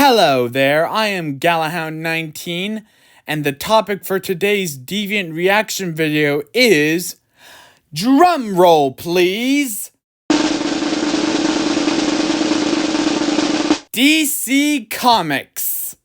Hello there, I am Galahound19, and the topic for today's Deviant reaction video is... Drum roll, please! DC Comics!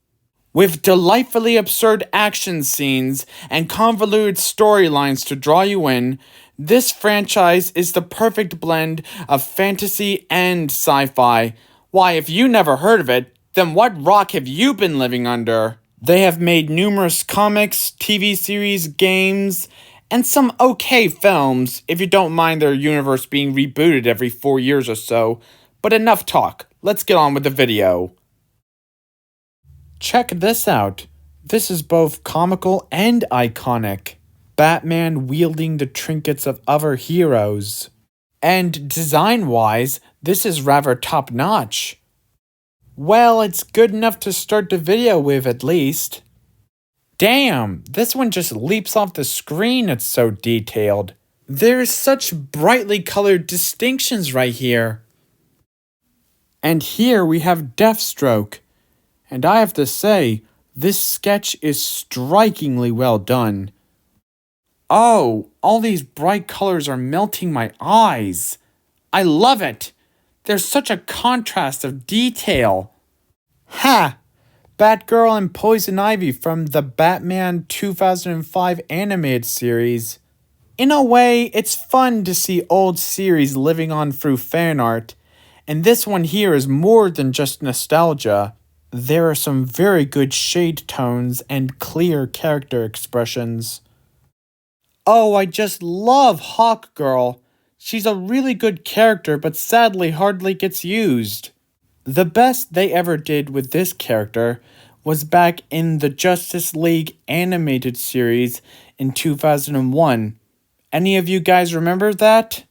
With delightfully absurd action scenes and convoluted storylines to draw you in, this franchise is the perfect blend of fantasy and sci-fi. Why, if you never heard of it, then what rock have you been living under? They have made numerous comics, TV series, games, and some okay films, if you don't mind their universe being rebooted every 4 years or so. But enough talk, let's get on with the video. Check this out. This is both comical and iconic. Batman wielding the trinkets of other heroes. And design-wise, this is rather top-notch. Well, it's good enough to start the video with at least. Damn, this one just leaps off the screen, it's so detailed. There's such brightly colored distinctions right here. And here we have Deathstroke. And I have to say, this sketch is strikingly well done. Oh, all these bright colors are melting my eyes. I love it. There's such a contrast of detail. Ha! Batgirl and Poison Ivy from the Batman 2005 animated series. In a way, it's fun to see old series living on through fan art, and this one here is more than just nostalgia. There are some very good shade tones and clear character expressions. Oh, I just love Hawkgirl. She's a really good character, but sadly hardly gets used. The best they ever did with this character was back in the Justice League animated series in 2001. Any of you guys remember that?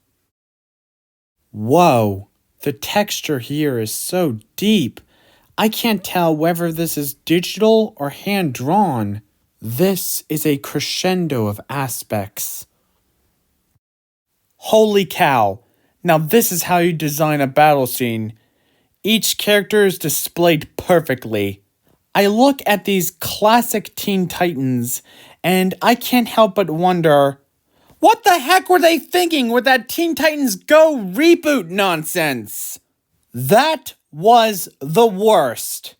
Whoa, the texture here is so deep. I can't tell whether this is digital or hand-drawn. This is a crescendo of aspects. Holy cow! Now this is how you design a battle scene. Each character is displayed perfectly. I look at these classic Teen Titans, and I can't help but wonder, what the heck were they thinking with that Teen Titans Go reboot nonsense? That was the worst.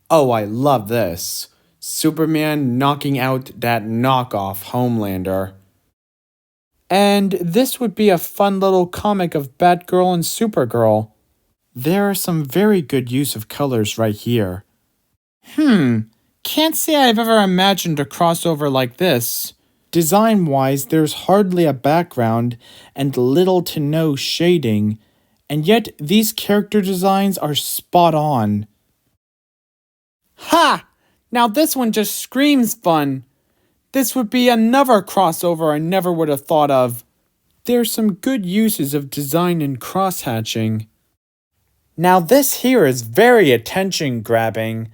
Oh, I love this. Superman knocking out that knockoff Homelander. And this would be a fun little comic of Batgirl and Supergirl. There are some very good use of colors right here. Can't say I've ever imagined a crossover like this. Design-wise, there's hardly a background and little to no shading, and yet these character designs are spot on. Ha! Now this one just screams fun. This would be another crossover I never would have thought of. There's some good uses of design and cross-hatching. Now this here is very attention-grabbing.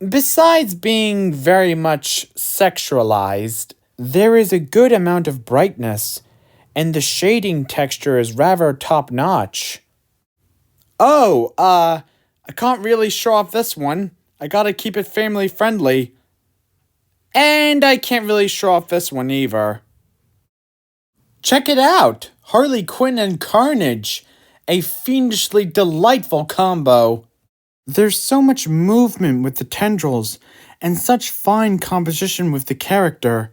Besides being very much sexualized, there is a good amount of brightness, and the shading texture is rather top-notch. Oh, I can't really show off this one. I gotta keep it family-friendly. And I can't really show off this one either. Check it out! Harley Quinn and Carnage! A fiendishly delightful combo. There's so much movement with the tendrils, and such fine composition with the character.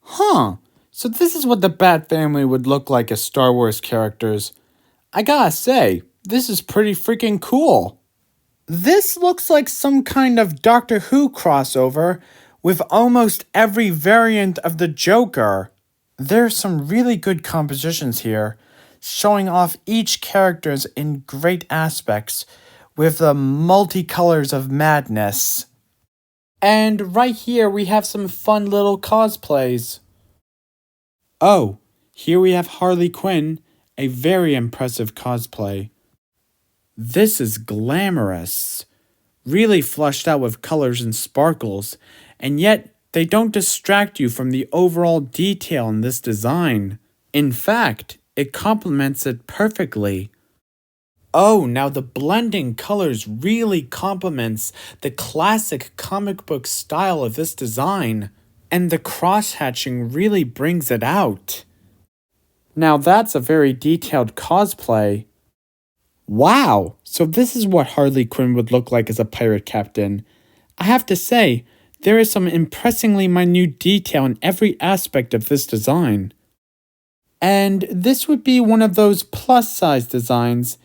So this is what the Bat family would look like as Star Wars characters. I gotta say, this is pretty freaking cool. This looks like some kind of Doctor Who crossover with almost every variant of the Joker. There's some really good compositions here, showing off each characters in great aspects with the multicolors of madness. And right here we have some fun little cosplays. Oh, here we have Harley Quinn, a very impressive cosplay. This is glamorous, really flushed out with colors and sparkles, and yet they don't distract you from the overall detail in this design. In fact, it complements it perfectly. Oh, now the blending colors really complements the classic comic book style of this design, and the cross-hatching really brings it out. Now that's a very detailed cosplay. Wow, so this is what Harley Quinn would look like as a pirate captain. I have to say, there is some impressingly minute detail in every aspect of this design. And this would be one of those plus-size designs.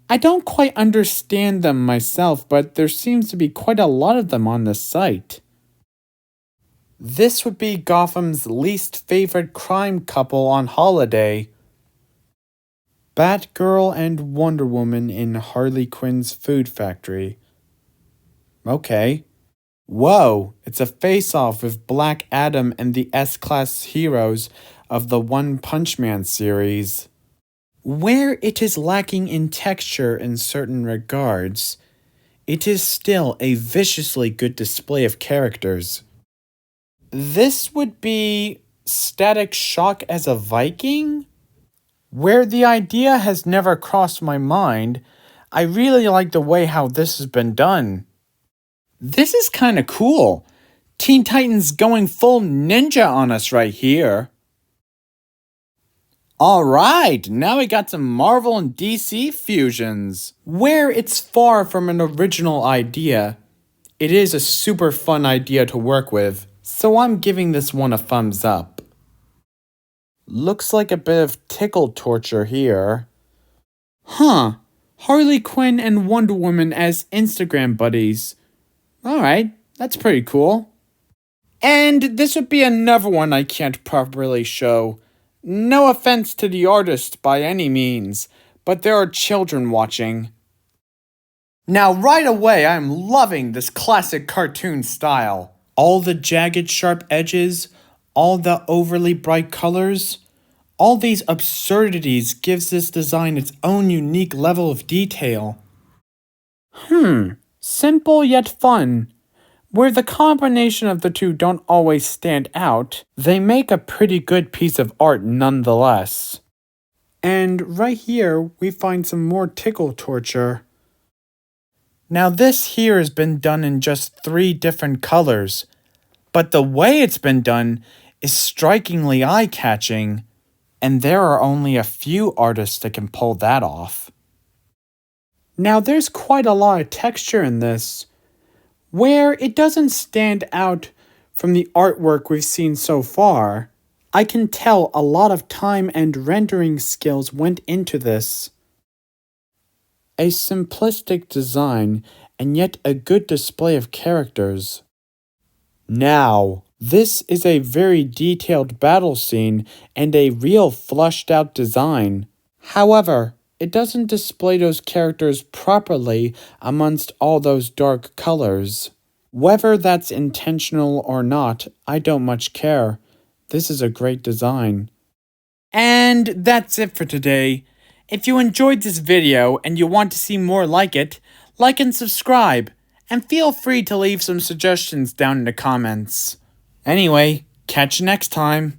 I don't quite understand them myself, but there seems to be quite a lot of them on this site. This would be Gotham's least favorite crime couple on holiday. Batgirl and Wonder Woman in Harley Quinn's food factory. Okay. Whoa, it's a face-off with Black Adam and the S-Class heroes of the One Punch Man series. Where it is lacking in texture in certain regards, it is still a viciously good display of characters. This would be Static Shock as a Viking? Where the idea has never crossed my mind, I really like the way how this has been done. This is kinda cool. Teen Titans going full ninja on us right here. Alright, now we got some Marvel and DC fusions. Where it's far from an original idea, it is a super fun idea to work with, so I'm giving this one a thumbs up. Looks like a bit of tickle torture here. Huh, Harley Quinn and Wonder Woman as Instagram buddies. Alright, that's pretty cool. And this would be another one I can't properly show. No offense to the artist by any means, but there are children watching. Now right away I'm loving this classic cartoon style. All the jagged sharp edges, all the overly bright colors, all these absurdities gives this design its own unique level of detail. Simple yet fun. Where the combination of the two don't always stand out, they make a pretty good piece of art nonetheless. And right here, we find some more tickle torture. Now this here has been done in just 3 different colors, but the way it's been done is strikingly eye-catching, and there are only a few artists that can pull that off. Now there's quite a lot of texture in this, where it doesn't stand out from the artwork we've seen so far. I can tell a lot of time and rendering skills went into this. A simplistic design, and yet a good display of characters. Now, this is a very detailed battle scene and a real flushed out design. However, it doesn't display those characters properly amongst all those dark colors. Whether that's intentional or not, I don't much care. This is a great design. And that's it for today. If you enjoyed this video and you want to see more like it, like and subscribe, and feel free to leave some suggestions down in the comments. Anyway, catch you next time.